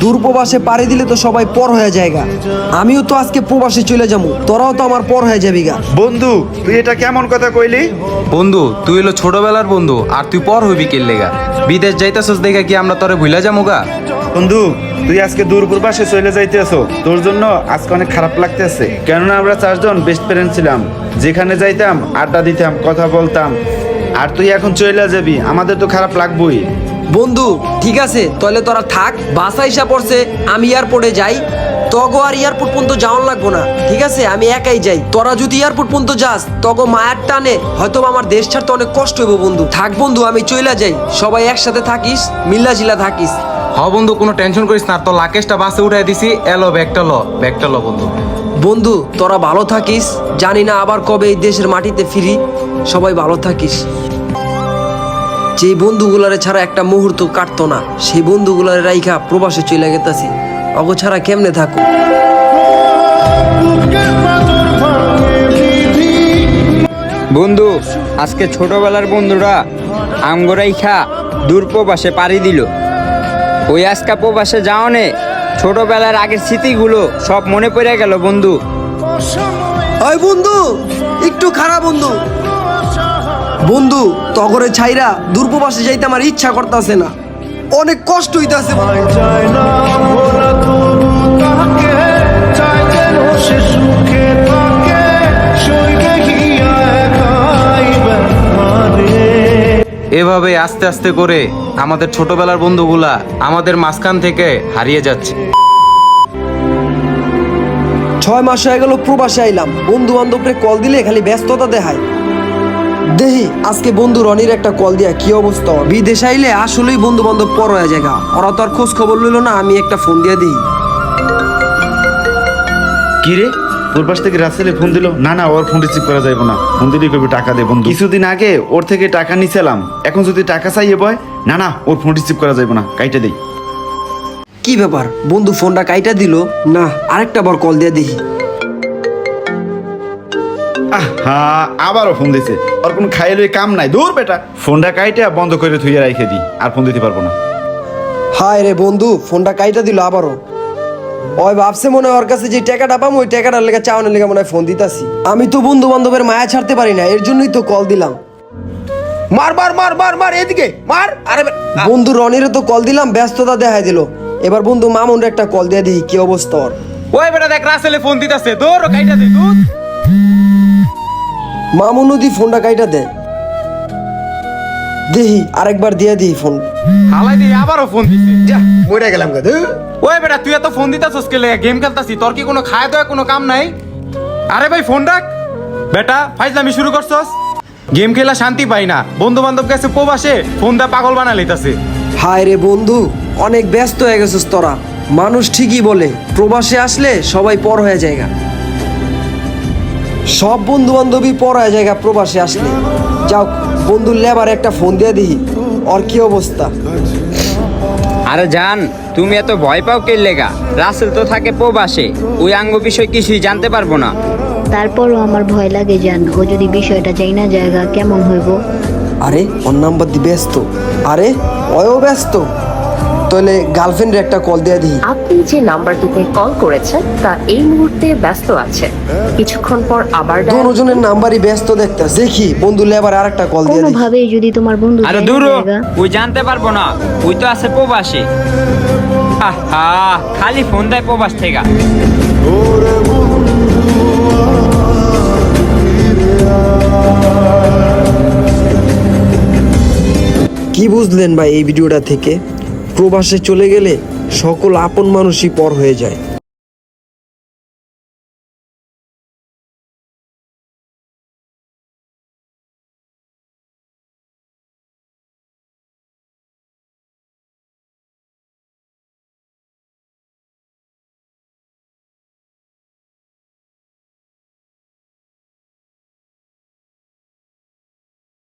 দূর প্রবাসে পাড়ি দিলে তো সবাই পর হয়ে যায়গা। আমিও তো আজকে প্রবাসে চলে যাবো, তোরাও তো আমার পর হয়ে যাবি গা। বন্ধু তুই এটা কেমন কথা কইলি? বন্ধু তুই হলো ছোটবেলার বন্ধু, আর তুই পর হইবি কে লেগা? বিদেশ যাইতেছস দেখা কি আমরা তোরে ভুলা যাবো গা? বন্ধু তুই আজকে দূর প্রবাসে চলে যাইতেছো, তোর জন্য আজকে অনেক খারাপ লাগতেছে। কেননা আমরা 4 জন বেস্ট ফ্রেন্ড ছিলাম, যেখানে যাইতাম আড্ডা দিতাম, কথা বলতাম, আর তুই এখন চলে যাবি, আমাদের তো খারাপ লাগবেই। বন্ধু ঠিক আছে, তাহলে তোরা থাক, বাসা হিসা পড়ছে, আমি এয়ারপোর্টে যাই। তগো আর এয়ারপোর্ট পর্যন্ত যাওয়ার লাগবো না, ঠিক আছে? আমি একাই যাই। তোরা যদি এয়ারপোর্ট পর্যন্ত যাস, তগো মায়ের টানে হয়তো আমার দেশ ছাড়তে অনেক কষ্ট হইব। বন্ধু থাক, বন্ধু আমি চলে যাই, সবাই একসাথে থাকিস, মিল্লাজিলা থাকিস। হ বন্ধু কোনো টেনশন করিস না, তোর লাকেশটা বাসে উঠাই দিছি। এলো ব্যাগটা ল বন্ধু। বন্ধু তোরা ভালো থাকিস, জানি না আবার কবে এই দেশের মাটিতে ফিরি। সবাই ভালো থাকিস। যে বন্ধুগুলারে ছাড়া একটা মুহূর্ত কাটতো না, সেই বন্ধুগুলারে রাইখা প্রবাসে চলে গেতাছি। অগো ছাড়া কেমনে থাকো? বন্ধু আজকে ছোটবেলার বন্ধুরা আমগোরাইখা দূর প্রবাসে পাড়ি দিল। ওই আজকা প্রবাসে যাওয়ানে ছোটবেলার আগের স্মৃতিগুলো সব মনে পড়ে গেল বন্ধু। ওই বন্ধু একটু খারাপ বন্ধু। বন্ধু তগরে ছাইরা দূর প্রবাসে যাইতে আমার ইচ্ছা করতেছে না, অনেক কষ্ট হইতাছে। এভাবে আস্তে আস্তে করে আমাদের ছোটবেলার বন্ধুগুলা আমাদের মাঝখান থেকে হারিয়ে যাচ্ছে। 6 মাস হয়ে গেল প্রবাসে আইলাম, বন্ধু বান্ধবরে কল দিলে খালি ব্যস্ততা দেখায়। দেহি আজকে বন্ধু রনির একটা কল দিয়া কি অবস্থা। বিদেশ আইলে আসলেই বন্ধু বান্ধব পর হয়ে যায়, ওরা তো আর খোঁজ খবর লইল না। আমি একটা ফোন দিয়ে দিই। কি রে, তোর পাশ থেকে রাসেলে ফোন দিল? না না, ওর ফোন রিসিভ করা যাবে না, ফোন দিলে কবি টাকা দে বন্ধু। কিছুদিন আগে ওর থেকে টাকা নিছিলাম, এখন যদি টাকা চাইয়ে বয়, না না ওর ফোন রিসিভ করা যাবে না, কাইটা দেই। কি ব্যাপার, বন্ধু ফোনটা কাইটা দিল না? আরেকটা বার কল দিয়ে দেখি। হ্যাঁ আবারও ফোন দিছে, ওর কোনো খাইলে কাম নাই। দূর বেটা, ফোনটা কাইটা বন্ধ করে থুইয়া রাইখে দিই, আর ফোন দিতে পারবো না। হায় রে বন্ধু, ফোনটা কাইটা দিল আবারও। ওই ভাবছে মনে হয় ওর কাছে যে টাকাটা পাম, ওই টাকাটার লেগে চাওয়ানোর লেগে মনে হয় ফোন দিতাছি। আমি তো বন্ধু বান্ধবের মায়া ছাড়তে পারি না, এর জন্যই তো কল দিলাম। মার মার মার মার মার, এদিকে মার। আরে বন্ধু রনিরে তো কল দিলাম, ব্যস্ততা দেখাই দিল। এবার বন্ধু মামুনরে একটা কল দিয়ে দিই, কি অবস্থা ওর। ওই বেটা দেখ রাসেলে ফোন দিতেছে, দৌড় কাইটা দে তুই। মামুন নদী ফোনটা কাইটা দে দেহি, আরেকবার দিয়ে দিই ফোন। হালাই দি আবারও ফোন দিছে। যা মরে গেলাম গা। ওই বেটা তুই এত ফোন দিতেছস কে লেগা? গেম খেলতাছি, তোর কি কোনো খায় দয়া কোনো কাম নাই? আরে ভাই ফোন রাখ বেটা, ফাইজলামি শুরু করছস। গেম খেলা শান্তি পাই না, বন্ধু বান্ধব কাছে প্রবাসে ফোন দা পাগল বানা লইতাছে। হায় রে বন্ধু, অনেক ব্যস্ত হয়ে গেছিস তোরা। মানুষ ঠিকই বলে প্রবাসে আসলে সবাই পর হয়ে যায়। সব বন্ধু বান্ধবী পর হয়ে যায় প্রবাসে আসলে। যাও বন্ধুর লেবার একটা ফোন দিয়ে দিই, ওর কি অবস্থা। আরে জান, তুমি এত ভয় পাও কে লেগা? রাসেল তো থাকে প্রবাসে, ওই আঙ্গ বিষয় কিছুই জানতে পারবো না। তারপরও আমার ভয় লাগে জান, ও যদি বিষয়টা চাই না জায়গা কেমন হইব। আরে ওর নাম্বার দি ব্যস্ত। আরে ওও ব্যস্ত, তাহলে গার্লফ্রেন্ডের একটা কল দিয়ে দিই। আপনি যে নাম্বারটিতে কল করেছেন তা এই মুহূর্তে ব্যস্ত আছে, কিছুক্ষণ পর আবার ডায়াল। দুজনের নাম্বারই ব্যস্ত দেখতেছে। দেখি বন্ধু লেবার আরেকটা কল দিয়ে দিই। কোনোভাবেই যদি তোমার বন্ধু আরে চাই না দূর, জায়গা। ওই জানতে পারবো না, ওই তো আছে প্রবাসে। আহা, খালি ফোন দেয় প্রবাস থেকে। কি বুঝলেন ভাই এই ভিডিওটা থেকে? প্রবাসে চলে গেলে সকল আপন মানুষই পর হয়ে যায়।